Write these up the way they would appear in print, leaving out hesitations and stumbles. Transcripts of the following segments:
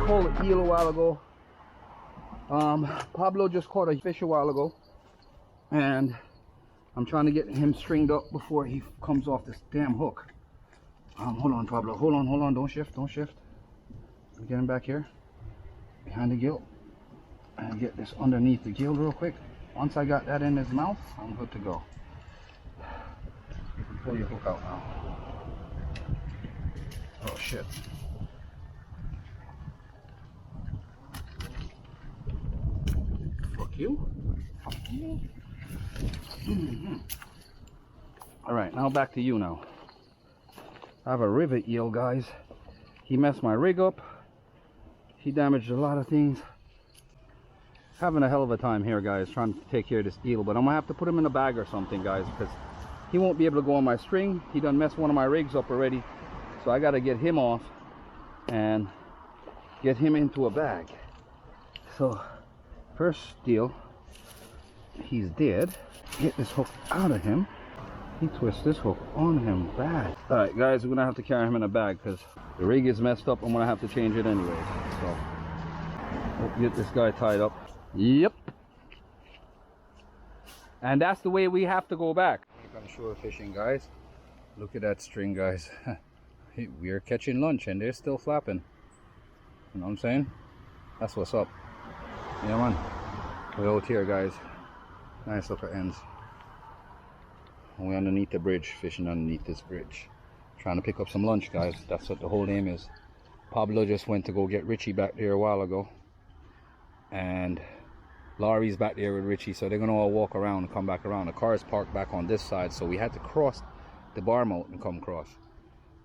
caught an eel a while ago. Pablo just caught a fish a while ago, and I'm trying to get him stringed up before he comes off this damn hook. Hold on, Pablo. Hold on. Don't shift. Get him back here, behind the gill, and get this underneath the gill real quick. Once I got that in his mouth, I'm good to go. You can pull your hook out now. Oh shit. Fuck you. All right, now back to you now. I have a rivet eel, guys. He messed my rig up. He damaged a lot of things. Having a hell of a time here, guys, trying to take care of this eel, but I'm gonna have to put him in a bag or something, guys, because he won't be able to go on my string. He done messed one of my rigs up already, so I got to get him off and get him into a bag. So first deal, he's dead. Get this hook out of him. He twists this hook on him bad. All right, guys, we're gonna have to carry him in a bag because the rig is messed up. I'm gonna have to change it anyways. So let's get this guy tied up. Yep. And that's the way we have to go back. We're gonna shore fishing, guys. Look at that string, guys. We are catching lunch and they're still flapping. You know what I'm saying? That's what's up. Yeah, man. We're out here, guys. Nice upper ends. And we're underneath the bridge, fishing underneath this bridge. Trying to pick up some lunch, guys. That's what the whole aim is. Pablo just went to go get Richie back there a while ago. And Laurie's back there with Richie, so they're gonna all walk around and come back around. The car is parked back on this side, so we had to cross the bar moat and come across.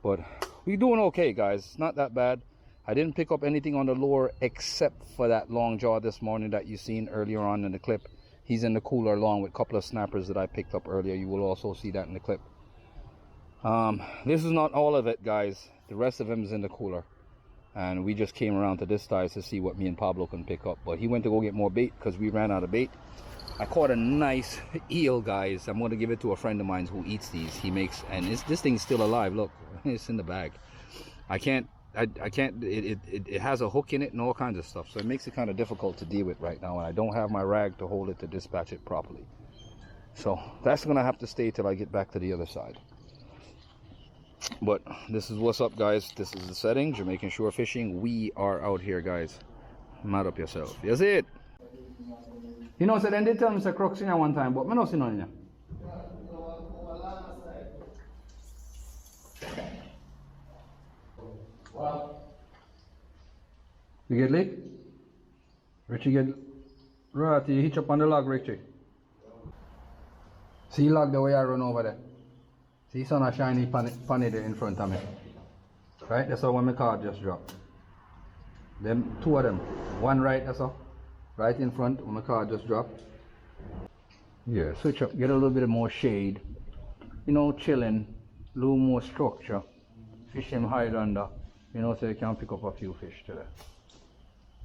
But we're doing okay, guys. It's not that bad. I didn't pick up anything on the lure except for that long jaw this morning that you seen earlier on in the clip. He's in the cooler along with a couple of snappers that I picked up earlier. You will also see that in the clip. This is not all of it, guys. The rest of him is in the cooler. And we just came around to this side to see what me and Pablo can pick up. But he went to go get more bait because we ran out of bait. I caught a nice eel, guys. I'm going to give it to a friend of mine who eats these. He makes, and this thing's still alive. Look, it's in the bag. I can't, it has a hook in it and all kinds of stuff. So it makes it kind of difficult to deal with right now. And I don't have my rag to hold it to dispatch it properly. So that's going to have to stay till I get back to the other side. But this is what's up, guys. This is the setting, Jamaican shore fishing. We are out here, guys. Mad up yourself. You see it? You know, so then they tell me it's crooks in here one time, but I don't see none in here. You get lick? Richie get... Right, you hitch up on the log, Richie. See log the way I run over there. See sun a shiny panny there in front of me. Right, that's how when my car just dropped. Them two of them. One right, that's all. Right in front when my car just dropped. Yeah, switch up, get a little bit more shade. You know, chilling, a little more structure. Fish him hide under. You know, so you can pick up a few fish today.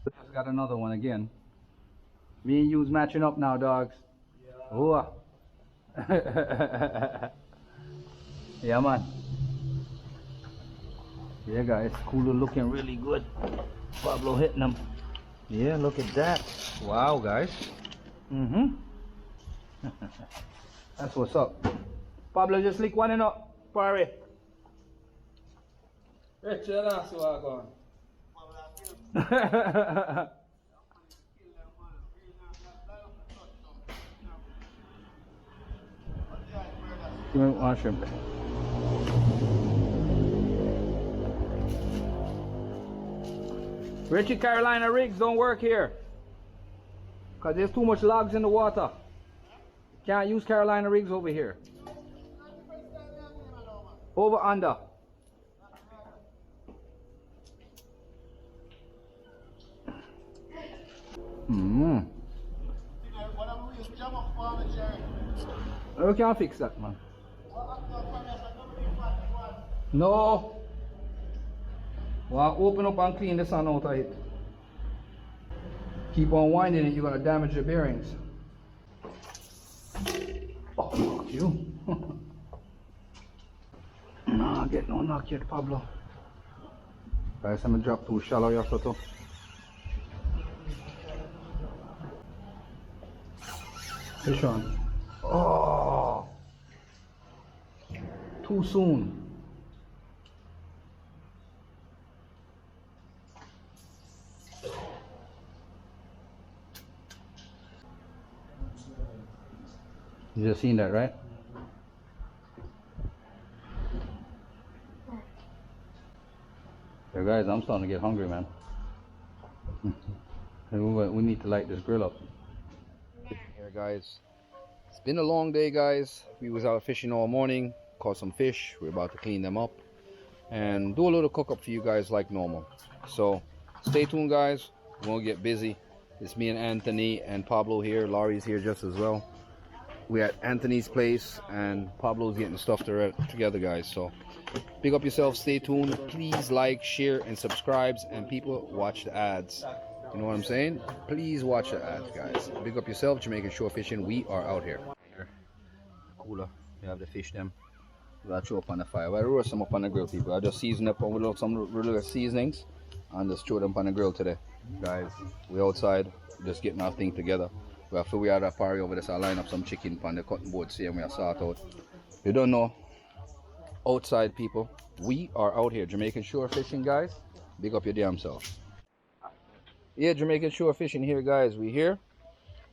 Just got another one again. Me and you's matching up now, dogs. Yeah. Oh. Yeah, man. Yeah, guys, cooler looking really good. Pablo hitting them. Yeah, look at that. Wow, guys. That's what's up. Pablo just lick one and up. Parry. Richie, that's what I'm going. Give me one shrimp. Richie, Carolina rigs don't work here because there's too much logs in the water. Can't use Carolina rigs over here. Over under. We can't fix that, man. No. Well, open up and clean the sun out of it. Keep on winding it, you're gonna damage the bearings. Oh, fuck you. Nah, get no knock yet, Pablo. Guys, I'm gonna drop too shallow, you have to. Fish on. Oh, too soon. You just seen that, right? So guys, I'm starting to get hungry, man. We need to light this grill up. Here, guys. It's been a long day, guys. We was out fishing all morning, caught some fish. We're about to clean them up and do a little cook up for you guys like normal. So stay tuned, guys. We're gonna get busy. It's me and Anthony and Pablo here. Laurie's here just as well. We're at Anthony's place and Pablo's getting stuff together, guys. So big up yourself, stay tuned. Please like, share, and subscribe. And people, watch the ads. You know what I'm saying? Please watch the ads, guys. Big up yourself, Jamaican Shore Fishing. We are out here. Cooler. We have the fish them. We'll throw up on the fire. Well, I roast them up on the grill, people. I just season up with some regular seasonings and just throw them on the grill today. Guys, we outside, just getting our thing together. We have to we are at a party over there, so I line up some chicken on the cutting board, see, and we are sort out. You don't know, outside people, we are out here. Jamaican Shore Fishing, guys. Big up your damn self. Yeah, Jamaican Shore Fishing here, guys. We here.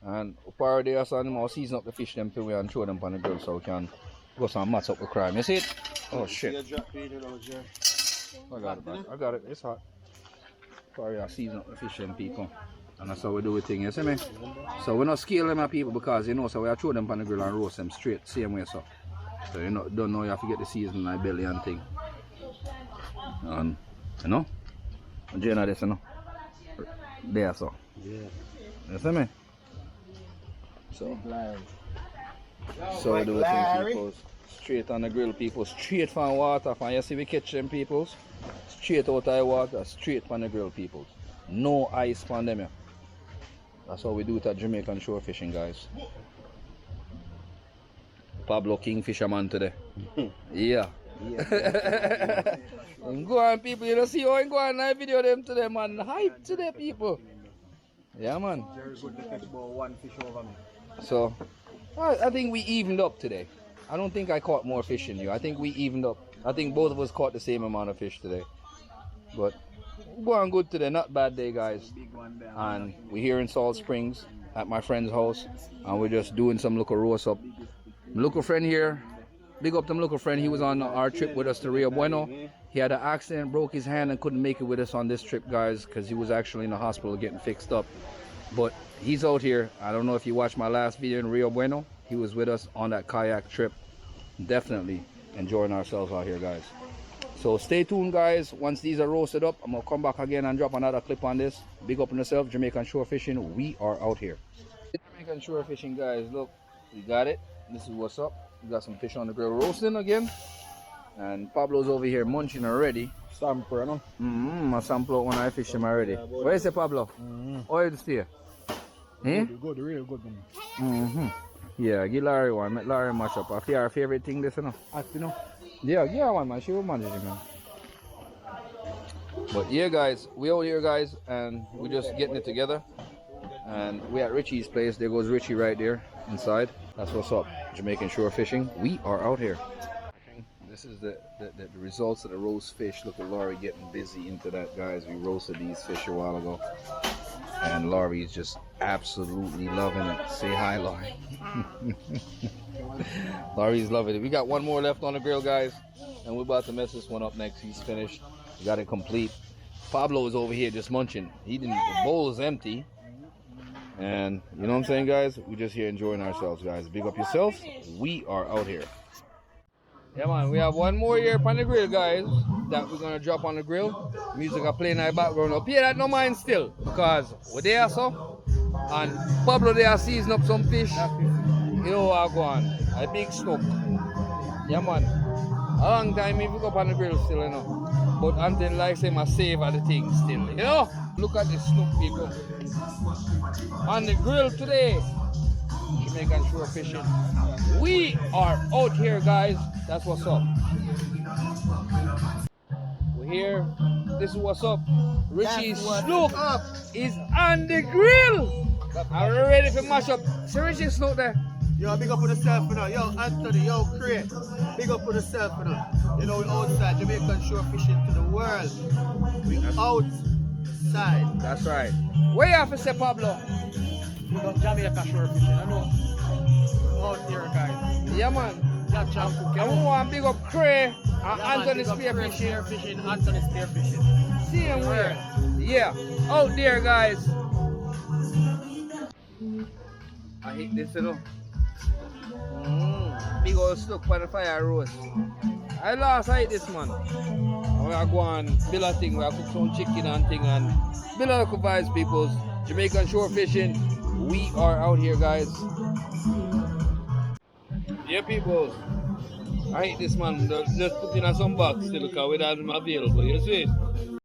And part of the day, I'll season up the fish them till we and throw them on the grill so we can go some mats up with crime. You see it? Oh shit. I got it, man. I got it. It's hot. Sorry, I season up the fish them, people. And that's how we do the thing, you see me? So we're not scale them, people, because you know, so we throw them on the grill and roast them straight, same way, so. So you know, don't know you have to get the seasoning like belly and thing. And you know? And you know this, you know? There, so. Yeah. You see me? So we do the thing, people. Straight on the grill, people. Straight from water. From you see we catch them, people. Straight out of the water, straight from the grill, people. No ice on them, yeah. That's how we do it at Jamaican Shore Fishing, guys. Pablo King Fisherman today. Yeah. Go on, people. You don't see how I go on that video them today, man. Hype today, people. Yeah, man. Very good to catch about one fish over me. So, I think we evened up today. I don't think I caught more fish than you. I think we evened up. I think both of us caught the same amount of fish today. But going good today, not bad day, guys. And we're here in Salt Springs at my friend's house, and we're just doing some local roast up. My local friend here, big up to my local friend. He was on our trip with us to Rio Bueno. He had an accident, broke his hand, and couldn't make it with us on this trip, guys, because he was actually in the hospital getting fixed up. But he's out here. I don't know if you watched my last video in Rio Bueno. He was with us on that kayak trip. Definitely enjoying ourselves out here, guys. So stay tuned, guys. Once these are roasted up, I'm gonna come back again and drop another clip on this. Big up on yourself, Jamaican Shore Fishing. We are out here. Jamaican Shore Fishing, guys. Look, we got it. This is what's up. We got some fish on the grill roasting again. And Pablo's over here munching already. Sample, no? I sample when I fish him already. Where is it, Pablo? Oil to stay. Eh? Good, real good. Man. Yeah, give Larry one. Make Larry mash up. I feel our favorite thing, this, you know. You know? Yeah, give her one, man. She will manage it, man. But yeah, guys, we out here, guys, and we're just getting it together. And we at Richies' place. There goes Richie right there inside. That's what's up. Jamaican Shore Fishing. We are out here. This is the results of the roast fish. Look at Laurie getting busy into that, guys. We roasted these fish a while ago. And Laurie is just absolutely loving it. Say hi, Laurie. Laurie's loving it. We got one more left on the grill, guys. And we're about to mess this one up next. He's finished. We got it complete. Pablo is over here just munching. The bowl is empty. And you know what I'm saying, guys? We're just here enjoying ourselves, guys. Big up yourselves. We are out here. Yeah, man, we have one more here on the grill, guys, that we're going to drop on the grill. Music are playing in the background. Up here, that no mind still, because we're there, so, and Pablo there season up some fish. You know what I go on, a big snook. Yeah, man, a long time we pick up on the grill still, you know, but until like say I savor the thing still, you know. Look at this snook, people. On the grill today, Jamaican Shore Fishing. We are out here, guys. That's what's up. We're here. This is what's up. Richie's snook is on the grill. Are we ready for mash up? See Richies snoot there? Yo, big up for yourself, you know. Yo, Anthony, yo, Craig. Big up for yourself, you know. You know, we outside Jamaican shore fishing to the world. We outside. That's right. Where you have to say, Pablo? We got Jamaica shore fishing, I know. Out here, guys. Yeah, man. That chance to I want to big up Cray and Anthony Spear Spearfishing. fishing, Anthony Spear fishing. See him where? Yeah. Out there, guys. I hate this, you know. Big old stuck by the fire roast. I hate this, man. We are going build a thing, we are cook some chicken and thing and build a local vibes, peoples. Jamaican shore fishing. We are out here, guys. Yeah, peoples. I hate this, man. Just put in some box still because we don't have available. You see?